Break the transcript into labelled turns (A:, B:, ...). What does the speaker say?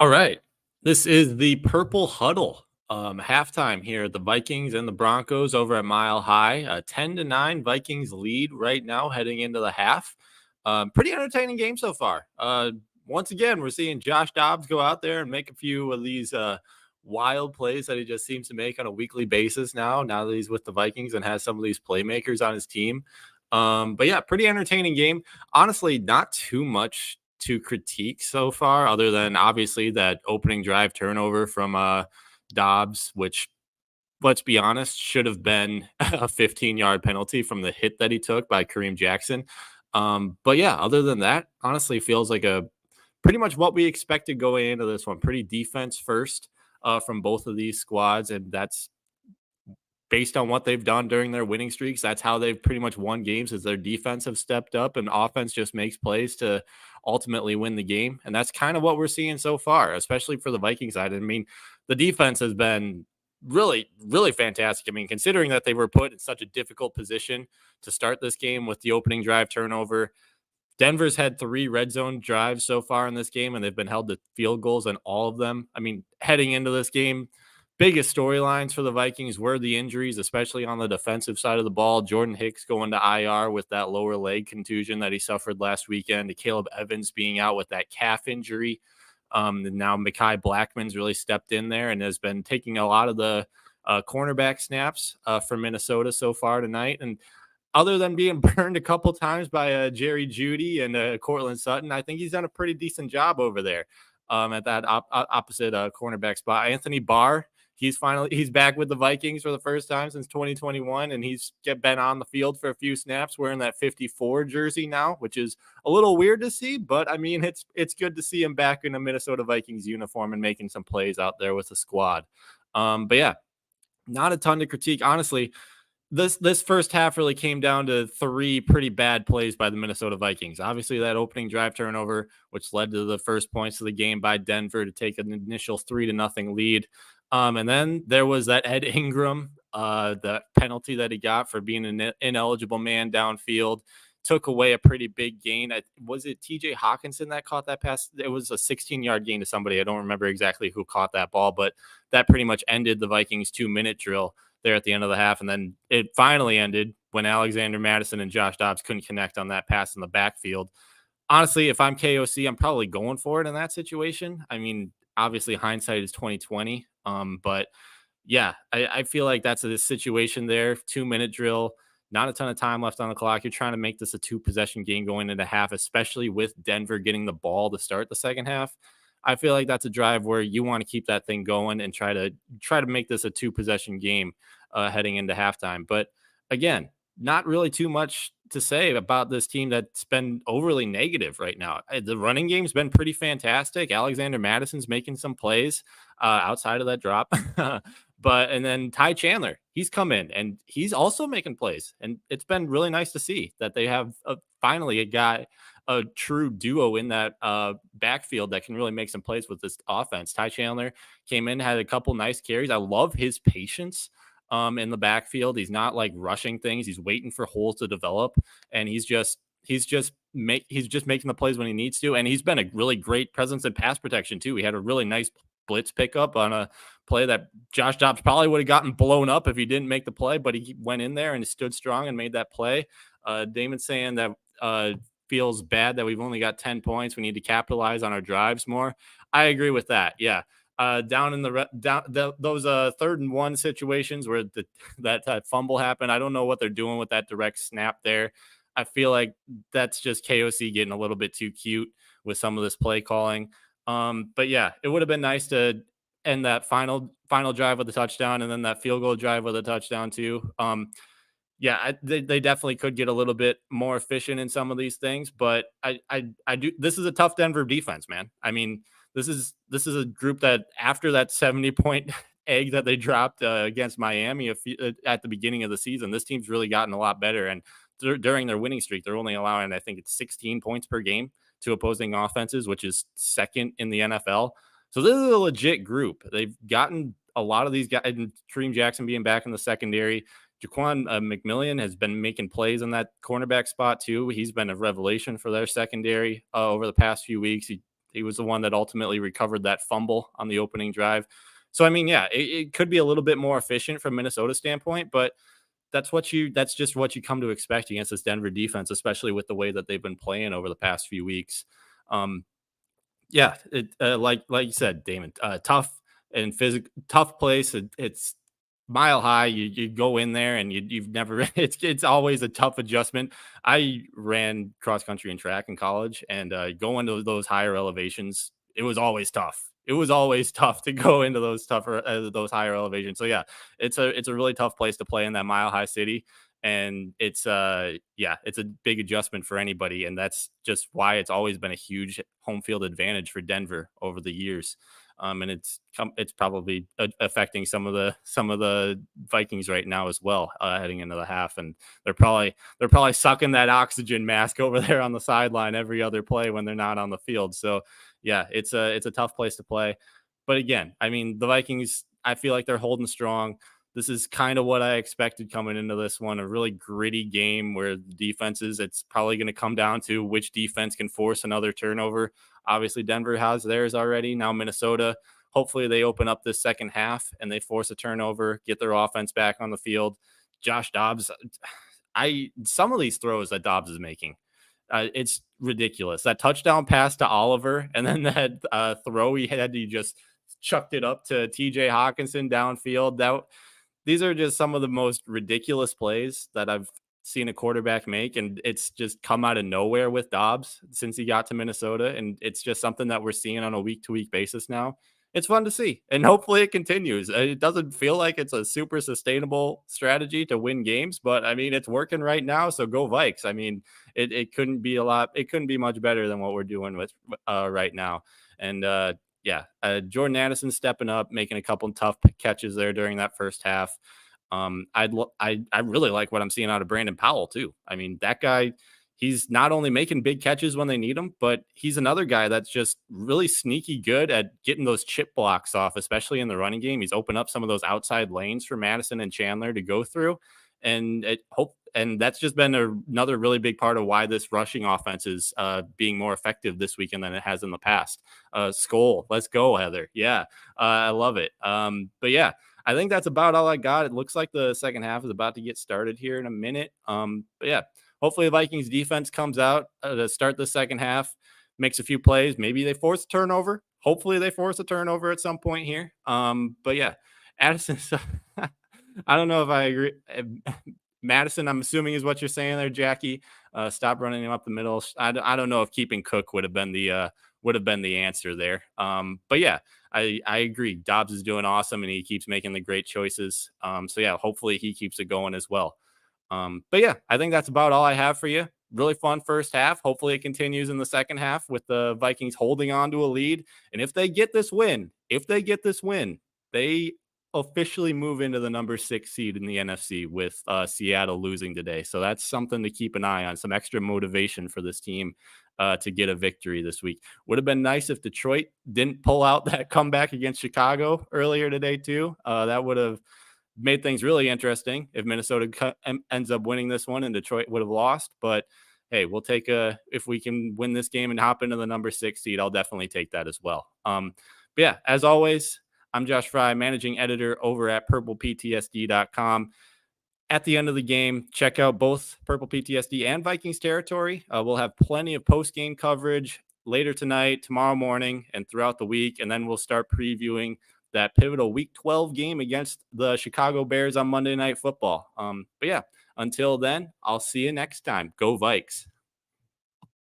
A: All right. This is the Purple Huddle. Halftime here at the Vikings and the Broncos over at Mile High. 10-9 Vikings lead right now heading into the half. Pretty entertaining game so far. Once again, we're seeing Josh Dobbs go out there and make a few of these wild plays that he just seems to make on a weekly basis now that he's with the Vikings and has some of these playmakers on his team. But yeah, pretty entertaining game. Honestly, not too much to critique so far, other than obviously that opening drive turnover from Dobbs, which, let's be honest, should have been a 15-yard penalty from the hit that he took by Kareem Jackson. But yeah, other than that, honestly, feels like a pretty much what we expected going into this one. Pretty defense first from both of these squads, and that's based on what they've done during their winning streaks. That's how they've pretty much won games, is their defense have stepped up and offense just makes plays to ultimately win the game. And that's kind of what we're seeing so far, especially for the Viking side. I mean, the defense has been really, really fantastic. I mean, considering that they were put in such a difficult position to start this game with the opening drive turnover. Denver's had 3 red zone drives so far in this game, and they've been held to field goals on all of them. I mean, heading into this game, biggest storylines for the Vikings were the injuries, especially on the defensive side of the ball. Jordan Hicks going to IR with that lower leg contusion that he suffered last weekend. To Caleb Evans being out with that calf injury. And now Mekhi Blackman's really stepped in there and has been taking a lot of the cornerback snaps for Minnesota so far tonight. And other than being burned a couple times by Jerry Jeudy and Cortland Sutton, I think he's done a pretty decent job over there at that opposite cornerback spot. Anthony Barr, he's back with the Vikings for the first time since 2021, and he's been on the field for a few snaps wearing that 54 jersey now, which is a little weird to see, but I mean, it's good to see him back in a Minnesota Vikings uniform and making some plays out there with the squad. But yeah, not a ton to critique. Honestly, this first half really came down to 3 pretty bad plays by the Minnesota Vikings. Obviously, that opening drive turnover, which led to the first points of the game by Denver to take an initial 3-0 lead. And then there was that Ed Ingram, the penalty that he got for being an ineligible man downfield, took away a pretty big gain. Was it TJ Hawkinson that caught that pass? It was a 16-yard gain to somebody. I don't remember exactly who caught that ball, but that pretty much ended the Vikings 2-minute drill there at the end of the half. And then it finally ended when Alexander Mattison and Josh Dobbs couldn't connect on that pass in the backfield. Honestly, if I'm KOC, I'm probably going for it in that situation. I mean, obviously hindsight is 2020. But yeah, I feel like that's a situation there. 2-minute drill, not a ton of time left on the clock. You're trying to make this a 2-possession game going into half, especially with Denver getting the ball to start the second half. I feel like that's a drive where you want to keep that thing going and try to make this a 2-possession game heading into halftime. But again, not really too much to say about this team that's been overly negative right now. The running game's been pretty fantastic. Alexander Madison's making some plays outside of that drop. And then Ty Chandler, he's come in and he's also making plays. And it's been really nice to see that they have finally a true duo in that backfield that can really make some plays with this offense. Ty Chandler came in, had a couple nice carries. I love his patience in the backfield. He's not like rushing things. He's waiting for holes to develop, and he's just making the plays when he needs to. And he's been a really great presence in pass protection too. He had a really nice blitz pickup on a play that Josh Dobbs probably would have gotten blown up if he didn't make the play, but he went in there and he stood strong and made that play. Damon saying that feels bad that we've only got 10 points. We need to capitalize on our drives more. I agree with that. Yeah. Down in those 3rd and 1 situations where that fumble happened. I don't know what they're doing with that direct snap there. I feel like that's just KOC getting a little bit too cute with some of this play calling. But yeah, it would have been nice to end that final drive with a touchdown and then that field goal drive with a touchdown too. Yeah, they definitely could get a little bit more efficient in some of these things, but I do. This is a tough Denver defense, man. I mean, this is a group that after that 70-point egg that they dropped against Miami at the beginning of the season, this team's really gotten a lot better. And during their winning streak, they're only allowing, I think it's 16 points per game to opposing offenses, which is 2nd in the NFL. So this is a legit group. They've gotten a lot of these guys, and Kareem Jackson being back in the secondary. Jaquan McMillian has been making plays in that cornerback spot too. He's been a revelation for their secondary over the past few weeks. He He was the one that ultimately recovered that fumble on the opening drive. So I mean, yeah, it could be a little bit more efficient from Minnesota standpoint, but that's just what you come to expect against this Denver defense, especially with the way that they've been playing over the past few weeks. Um, yeah, like you said, Damon, tough and physical, tough place. It's mile high. You go in there and you've never. It's always a tough adjustment. I ran cross country and track in college, and going to those higher elevations, it was always tough. It was always tough to go into those higher elevations. So yeah, it's a really tough place to play in that mile high city, and it's a big adjustment for anybody, and that's just why it's always been a huge home field advantage for Denver over the years. And it's probably affecting some of the Vikings right now as well, heading into the half, and they're probably sucking that oxygen mask over there on the sideline every other play when they're not on the field. So yeah, it's a tough place to play. But again, I mean, the Vikings, I feel like they're holding strong. This is kind of what I expected coming into this one, a really gritty game where the defenses, it's probably going to come down to which defense can force another turnover. Obviously, Denver has theirs already. Now, Minnesota, hopefully, they open up this second half and they force a turnover, get their offense back on the field. Josh Dobbs, some of these throws that Dobbs is making, it's ridiculous. That touchdown pass to Oliver, and then that throw he just chucked it up to TJ Hawkinson downfield. These are just some of the most ridiculous plays that I've seen a quarterback make, and it's just come out of nowhere with Dobbs since he got to Minnesota, and it's just something that we're seeing on a week-to-week basis now. It's fun to see, and hopefully it continues. It doesn't feel like it's a super sustainable strategy to win games, but I mean, it's working right now, so go Vikes. I mean, it couldn't be it couldn't be much better than what we're doing with right now. And yeah, Jordan Addison stepping up, making a couple of tough catches there during that first half. I really like what I'm seeing out of Brandon Powell too. I mean, that guy, he's not only making big catches when they need them, but he's another guy that's just really sneaky good at getting those chip blocks off, especially in the running game. He's opened up some of those outside lanes for Madison and Chandler to go through, and that's just been another really big part of why this rushing offense is being more effective this weekend than it has in the past. Skull, let's go, Heather. Yeah, I love it. But yeah, I think that's about all I got. It looks like the second half is about to get started here in a minute. But yeah, hopefully the Vikings defense comes out to start the second half, makes a few plays. Maybe they force a turnover. Hopefully they force a turnover at some point here. But yeah, Addison. I don't know if I agree. Madison, I'm assuming is what you're saying there, Jackie. Stop running him up the middle. I don't know if keeping Cook would have been the answer there. But yeah, I agree. Dobbs is doing awesome, and he keeps making the great choices. So yeah, hopefully he keeps it going as well. But yeah, I think that's about all I have for you. Really fun first half. Hopefully it continues in the second half with the Vikings holding on to a lead. And if they get this win, they officially move into the number 6 seed in the NFC with Seattle losing today. So that's something to keep an eye on, some extra motivation for this team to get a victory this week. Would have been nice if Detroit didn't pull out that comeback against Chicago earlier today too. That would have made things really interesting if Minnesota ends up winning this one and Detroit would have lost. But hey, if we can win this game and hop into the number 6 seed, I'll definitely take that as well. But yeah, as always, I'm Josh Fry, managing editor over at purpleptsd.com. At the end of the game, check out both Purple PTSD and Vikings Territory. We'll have plenty of post-game coverage later tonight, tomorrow morning, and throughout the week. And then we'll start previewing that pivotal Week 12 game against the Chicago Bears on Monday Night Football. But yeah, until then, I'll see you next time. Go Vikes.